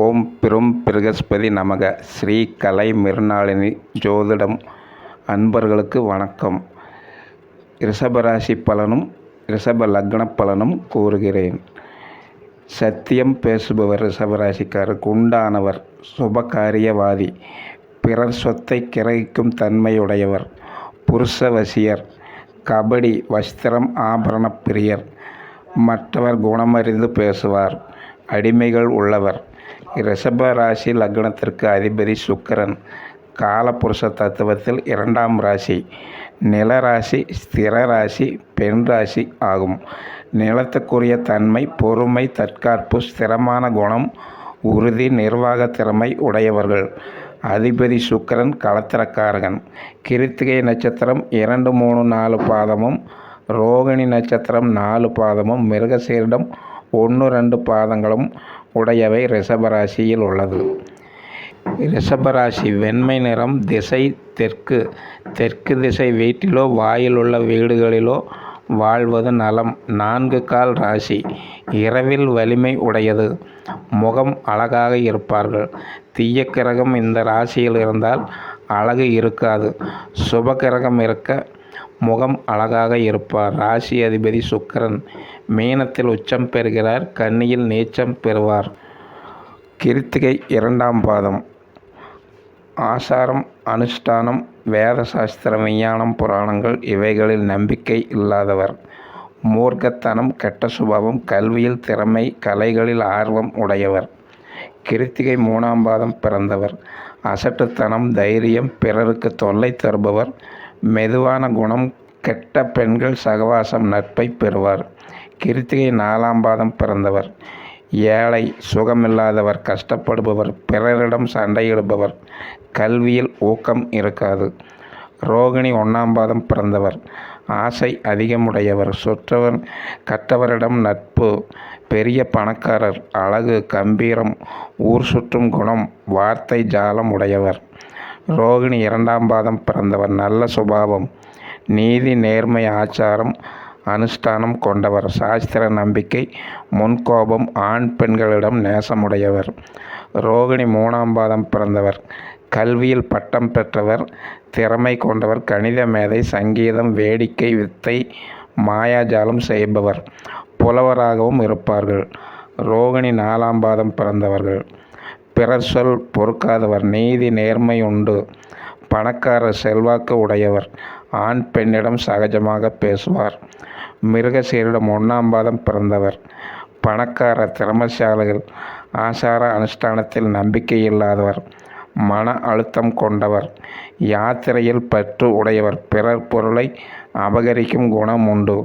ஓம் பிரும் பிரகஸ்பதி நமக. ஸ்ரீ கலை மிருணாளினி ஜோதிடம் அன்பர்களுக்கு வணக்கம். ரிஷபராசி பலனும் ரிஷப லக்ன பலனும் கூறுகிறேன். சத்தியம் பேசுபவர் ரிஷபராசிக்காரருக்கு உண்டானவர். சுபகாரியவாதி, பிறர் சொத்தை கிரகிக்கும் தன்மையுடையவர், புருஷவசியர், கபடி வஸ்திரம் ஆபரண பிரியர், மற்றவர் குணமறிந்து பேசுவார், அடிமைகள் உள்ளவர். ரிஷப ராசி லக்னத்திற்கு அதிபதி சுக்கிரன். காலபுருஷ தத்துவத்தில் 2ஆம் ராசி. நிலராசி, ஸ்திர ராசி, பெண் ராசி ஆகும். நிலத்துக்குரிய தன்மை, பொறுமை, தற்காப்பு, ஸ்திரமான குணம், உறுதி, நிர்வாக திறமை உடையவர்கள். அதிபதி சுக்கிரன் களத்திரக்காரகன். கிருத்திகை நட்சத்திரம் 2, 3, 4 பாதமும், ரோகிணி நட்சத்திரம் 4 பாதமும், மிருகசீரிடம் 1, 2 பாதங்களும் உடையவை ரிஷபராசியில் உள்ளது. ரிஷபராசி வெண்மை நிறம். திசை தெற்கு. தெற்கு திசை வீட்டிலோ வாயிலுள்ள வீடுகளிலோ வாழ்வது நலம். 4 கால் ராசி. இரவில் வலிமை உடையது. முகம் அழகாக இருப்பார்கள். தீய கிரகம் இந்த ராசியில் இருந்தால் அழகு இருக்காது. சுப கிரகம் இருக்க முகம் அழகாக இருப்பார். ராசி அதிபதி சுக்கிரன் மீனத்தில் உச்சம் பெறுகிறார். கன்னியில் நீச்சம் பெறுவார். கிருத்திகை 2ஆம் பாதம். ஆசாரம், அனுஷ்டானம், வேத சாஸ்திரம், விஞ்ஞானம், புராணங்கள் இவைகளில் நம்பிக்கை இல்லாதவர். மூர்க்கத்தனம், கெட்ட சுபாவம், கல்வியில் திறமை, கலைகளில் ஆர்வம் உடையவர். கிருத்திகை 3ஆம் பாதம் பிறந்தவர். அசட்டுத்தனம், தைரியம், பிறருக்கு தொல்லை தருபவர், மெதுவான குணம், கெட்ட பெண்கள் சகவாசம், நட்பை பெறுவார். கிருத்திகை 4ஆம் பாதம் பிறந்தவர். ஏழை, சுகமில்லாதவர், கஷ்டப்படுபவர், பிறரிடம் சண்டையிடுபவர், கல்வியில் ஊக்கம் இருக்காது. ரோகிணி 1ஆம் பாதம் பிறந்தவர். ஆசை அதிகமுடையவர், சுற்றவர் கற்றவரிடம் நட்பு, பெரிய பணக்காரர், அழகு, கம்பீரம், ஊர் சுற்றும் குணம், வார்த்தை ஜாலம் உடையவர். ரோகிணி 2ஆம் பாதம் பிறந்தவர். நல்ல சுபாவம், நீதி, நேர்மை, ஆச்சாரம், அனுஷ்டானம் கொண்டவர். சாஸ்திர நம்பிக்கை, முன்கோபம், ஆண் பெண்களிடம் நேசமுடையவர். ரோகிணி 3ஆம் பாதம் பிறந்தவர். கல்வியில் பட்டம் பெற்றவர், திறமை கொண்டவர், கணித மேதை, சங்கீதம், வேடிக்கை, வித்தை, மாயாஜாலம் செய்பவர், புலவராகவும் இருப்பார்கள். ரோகிணி 4ஆம் பாதம் பிறந்தவர்கள். பிறர் சொல் பொறுக்காதவர், நீதி நேர்மை உண்டு, பணக்காரர், செல்வாக்கு உடையவர், ஆண் பெண்ணிடம் சகஜமாக பேசுவார். மிருகசீரிடம் 1ஆம் பாதம் பிறந்தவர். பணக்காரர், திறமசாலிகள், ஆசார அனுஷ்டானத்தில் நம்பிக்கை இல்லாதவர், மன அழுத்தம் கொண்டவர், யாத்திரையில் பற்று உடையவர், பிறர் பொருளை அபகரிக்கும் குணம் உண்டு,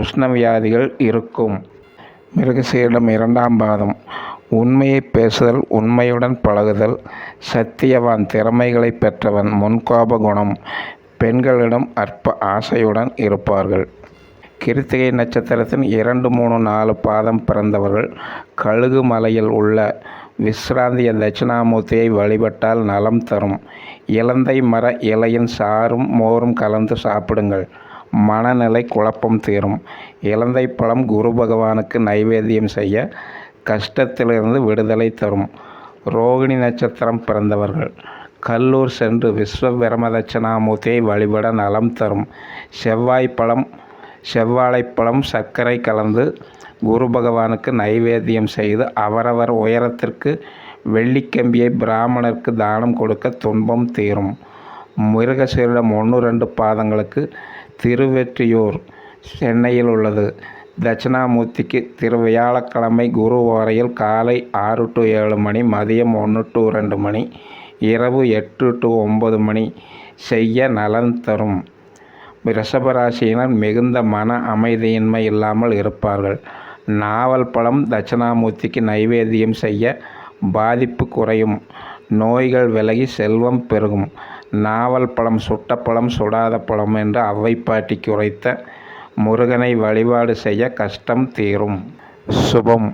உஷ்ணவியாதிகள் இருக்கும். மிருகசீரிடம் 2ஆம் பாதம். உண்மையை பேசுதல், உண்மையுடன் பழகுதல், சத்தியவான், திறமைகளை பெற்றவன், முன்கோப குணம், பெண்களிடம் அற்ப ஆசையுடன் இருப்பார்கள். கிருத்திகை நட்சத்திரத்தின் 2, 3, 4 பாதம் பிறந்தவர்கள். கழுகு மலையில் உள்ள விஸ்ராந்திய தட்சிணாமூர்த்தியை வழிபட்டால் நலம் தரும். இலந்தை மர இலையின் சாறும் மோரும் கலந்து சாப்பிடுங்கள். மனநிலை குழப்பம் தீரும். இலந்தை பழம் குரு பகவானுக்கு நைவேத்தியம் செய்ய கஷ்டத்திலிருந்து விடுதலை தரும். ரோகிணி நட்சத்திரம் பிறந்தவர்கள். கல்லூர் சென்று விஸ்வ பிரமதட்சிணாமூர்த்தியை வழிபட நலம் தரும். செவ்வாழைப்பழம் சர்க்கரை கலந்து குரு பகவானுக்கு நைவேத்தியம் செய்து அவரவர் உயரத்திற்கு வெள்ளிக்கம்பியை பிராமணருக்கு தானம் கொடுக்க துன்பம் தீரும். மிருகசீரிடம் 1, 2 பாதங்களுக்கு திருவெற்றியூர் சென்னையில் உள்ளது. தட்சிணாமூர்த்திக்கு திருவியாழக்கிழமை குரு ஓரையில் காலை 6 to 7 மணி, மதியம் 1 to 2 மணி, இரவு 8 to 9 மணி செய்ய நலன் தரும். ரிஷபராசியினர் மிகுந்த மன அமைதியின்மை இல்லாமல் இருப்பார்கள். நாவல் பழம் தட்சிணாமூர்த்திக்கு நைவேத்தியம் செய்ய பாதிப்பு குறையும். நோய்கள் விலகி செல்வம் பெருகும். நாவல் பழம் சுட்ட பழம் சுடாத பழம் என்று அவ்வை பாட்டிக்கு உரைத்த முருகனை வழிபாடு செய்ய கஷ்டம் தீரும். சுபம்.